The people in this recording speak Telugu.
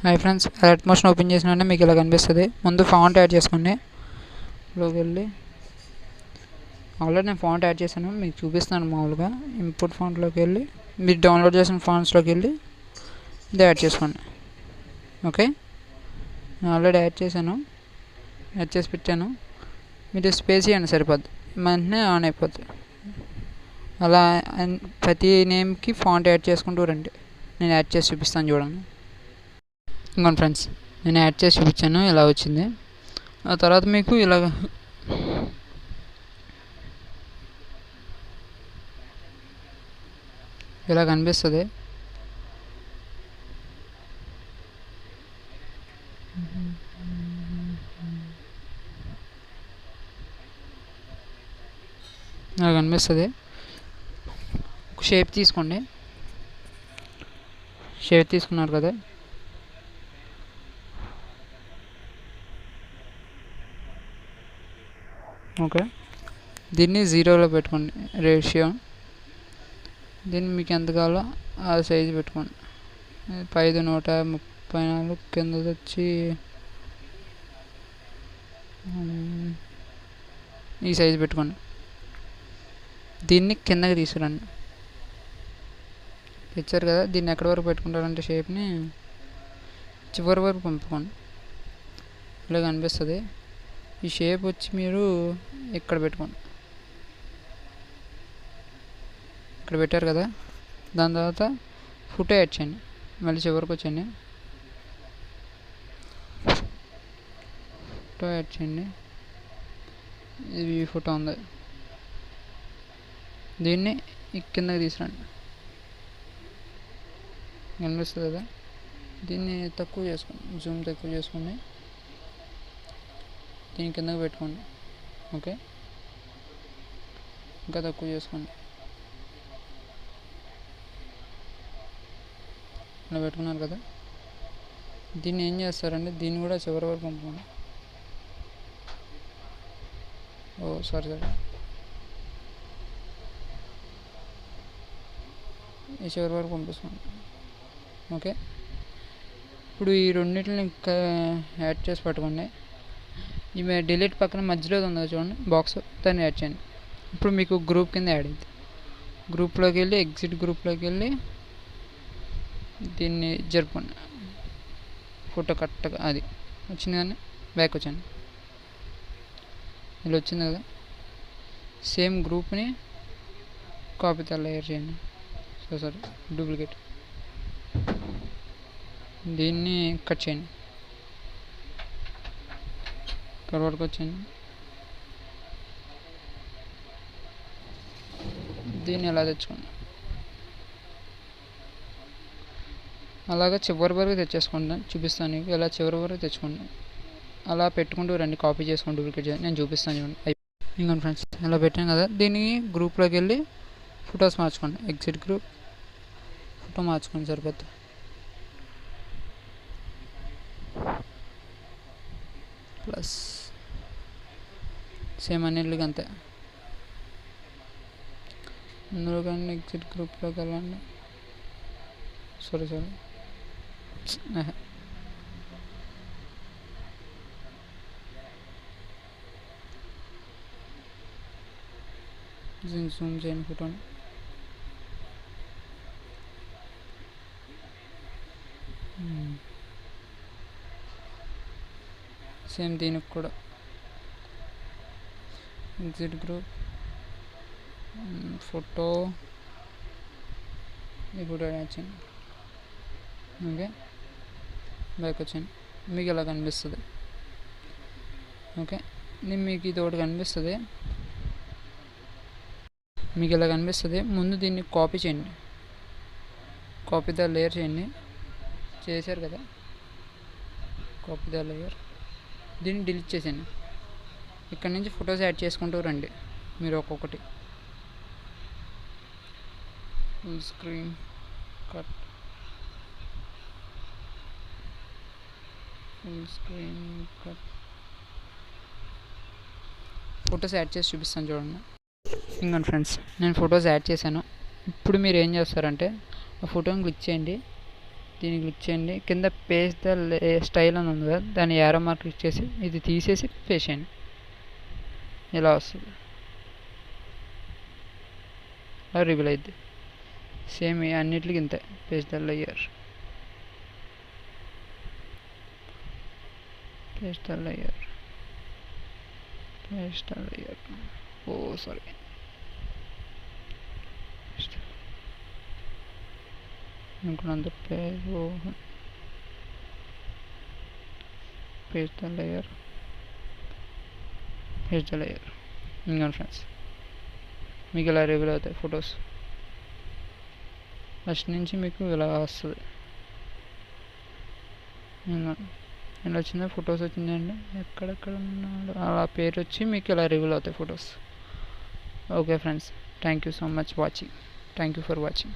Hi friends, alert motion open చేసిన వెంటనే మీకు ఇలా కనిపిస్తుంది. ముందు ఫాంట్ యాడ్ చేసుకోండి. లోకి వెళ్ళి ఆల్రెడీ నేను ఫాంట్ యాడ్ చేశాను, మీకు చూపిస్తాను. మామూలుగా ఇంపుట్ ఫాంట్లోకి వెళ్ళి మీరు డౌన్లోడ్ చేసిన ఫాంట్స్లోకి వెళ్ళి ఇది యాడ్ చేసుకోండి. ఓకే, నేను ఆల్రెడీ యాడ్ చేశాను, యాడ్ చేసి పెట్టాను. మీరు స్పేస్ ఇవ్వండి, సరిపోద్ది, వెంటనే ఆన్ అయిపోద్ది. అలా ప్రతి నేమ్కి ఫాంట్ యాడ్ చేసుకుంటూ రండి. నేను యాడ్ చేసి చూపిస్తాను, చూడండి. ఇంకోండి ఫ్రెండ్స్, నేను యాడ్ చేసి చూపించాను, ఇలా వచ్చింది. ఆ తర్వాత మీకు ఇలా కనిపిస్తుంది. ఇలా కనిపిస్తుంది. ఒక షేప్ తీసుకోండి. షేప్ తీసుకున్నారు కదా, ఓకే. దీన్ని 0లో పెట్టుకోండి రేషియో. దీన్ని మీకు ఎంత కావాలో ఆ సైజు పెట్టుకోండి. పైది 134, కింద వచ్చి ఈ సైజు పెట్టుకోండి. దీన్ని కిందకి తీసుకురండి. తెచ్చారు కదా, దీన్ని ఎక్కడి వరకు పెట్టుకుంటారంటే షేప్ని చివరి వరకు పంపుకోండి. ఇలా కనిపిస్తుంది. ఈ షేప్ వచ్చి మీరు ఇక్కడ పెట్టుకోండి. ఇక్కడ పెట్టారు కదా, దాని తర్వాత ఫోటో యాడ్ చేయండి. మళ్ళీ చివరికి వచ్చేయండి, ఫోటో యాడ్ చేయండి. ఇది ఫోటో ఉంది, దీన్ని కిందకి తీసుకురండి. కనిపిస్తుంది కదా, దీన్ని తక్కువ చేసుకోండి, జూమ్ తక్కువ చేసుకోండి. దీని కిందకి పెట్టుకోండి. ఓకే, ఇంకా తక్కువ చేసుకోండి. ఇలా పెట్టుకున్నారు కదా, దీన్ని ఏం చేస్తారంటే దీన్ని కూడా చివరి వరకు పంపుకోండి. సారీ ఈ చివరి వరకు పంపిస్తాను. ఓకే, ఇప్పుడు ఈ రెండింటిని యాడ్ చేసి పట్టుకోండి. ఈ డిలీట్ పక్కన మధ్యలో ఉందో చూడండి బాక్స్, దాన్ని యాడ్ చేయండి. ఇప్పుడు మీకు గ్రూప్ కింద యాడ్ అయింది. గ్రూప్లోకి వెళ్ళి ఎగ్జిట్ గ్రూప్లోకి వెళ్ళి దీన్ని జరుపుకోండి. ఫోటో కరెక్ట్గా అది వచ్చింది, కానీ బ్యాక్ వచ్చాను. ఇలా వచ్చింది కదా, సేమ్ గ్రూప్ని కాపీ లేయర్ చేయండి. Sorry, duplicate. దీన్ని కట్ చేయండి, ఇక్కడ వరకు వచ్చింది. దీన్ని ఎలా తెచ్చుకోండి, అలాగా చివరి వరకు తెచ్చేసుకోండి. చూపిస్తాను మీకు ఎలా చివరి వరకు తెచ్చుకోండి. అలా పెట్టుకుంటూ రండి, కాపీ చేసుకొని డూప్లికేట్ చేయండి. నేను చూపిస్తాను చూడండి. ఇంకోండి ఫ్రెండ్స్, ఇలా పెట్టాను కదా, దీన్ని గ్రూప్లోకి వెళ్ళి ఫొటోస్ మార్చుకోండి. ఎగ్జిట్ గ్రూప్, ఫోటో మార్చుకోండి, సరిపోద్ది. ప్లస్ సేమ్ అన్నింటికి అంతే. ఇందులో కానీ ఎగ్జిట్ గ్రూప్లోకి వెళ్ళండి. సారీ జూమ్ చేయండి ఫోటోని. సేమ్ దీనికి కూడా ఎగ్జిట్ గ్రూప్, ఫోటో, ఇప్పుడు యాడ్ చేయండి. ఓకే, బ్యాక్ వచ్చాను. మీకు ఇలా కనిపిస్తుంది. ఓకే, నేను మీకు ఇది ఒకటి కనిపిస్తుంది. మీకు ఇలా కనిపిస్తుంది. ముందు దీన్ని కాపీ చేయండి, కాపీ ద లేయర్ చేయండి. చేశారు కదా, కాపీ ద లేయర్, దీన్ని డిలీట్ చేసేయండి. ఇక్కడ నుంచి ఫొటోస్ యాడ్ చేసుకుంటూ రండి. మీరు ఒక్కొక్కటి full screen cut, full screen cut photos add చేసి చూపిస్తాను చూడండి. ఇంకోండి ఫ్రెండ్స్, నేను ఫొటోస్ యాడ్ చేశాను. ఇప్పుడు మీరు ఏం చేస్తారంటే ఆ ఫోటోని క్లిక్ చేయండి, దీన్ని క్లిక్ చేయండి, కింద పేస్ట్ ద స్టైల్ అని ఉంది కదా, దాన్ని యారో మార్క్ క్లిక్ చేసి ఇది తీసేసి పేస్ట్ చేయండి. ఇలా వస్తుంది, అలా రివీల్ అయింది. సేమ్ అన్నిటికి ఇంతే, paste the layer, paste the layer, paste the layer, oh sorry, అనుకున్నంత paste the layer, paste the layer. ఇంకోండి ఫ్రెండ్స్, మీకు ఇలా రివీల్ అవుతాయి ఫొటోస్. ఫస్ట్ నుంచి మీకు ఇలా వస్తుంది. ఇలా వచ్చిందా, ఫొటోస్ వచ్చిందండి, ఎక్కడెక్కడ ఉన్నాడు అలా పేరు వచ్చి మీకు ఇలా రివీల్ అవుతాయి photos. Okay friends, thank you so much watching, thank you for watching.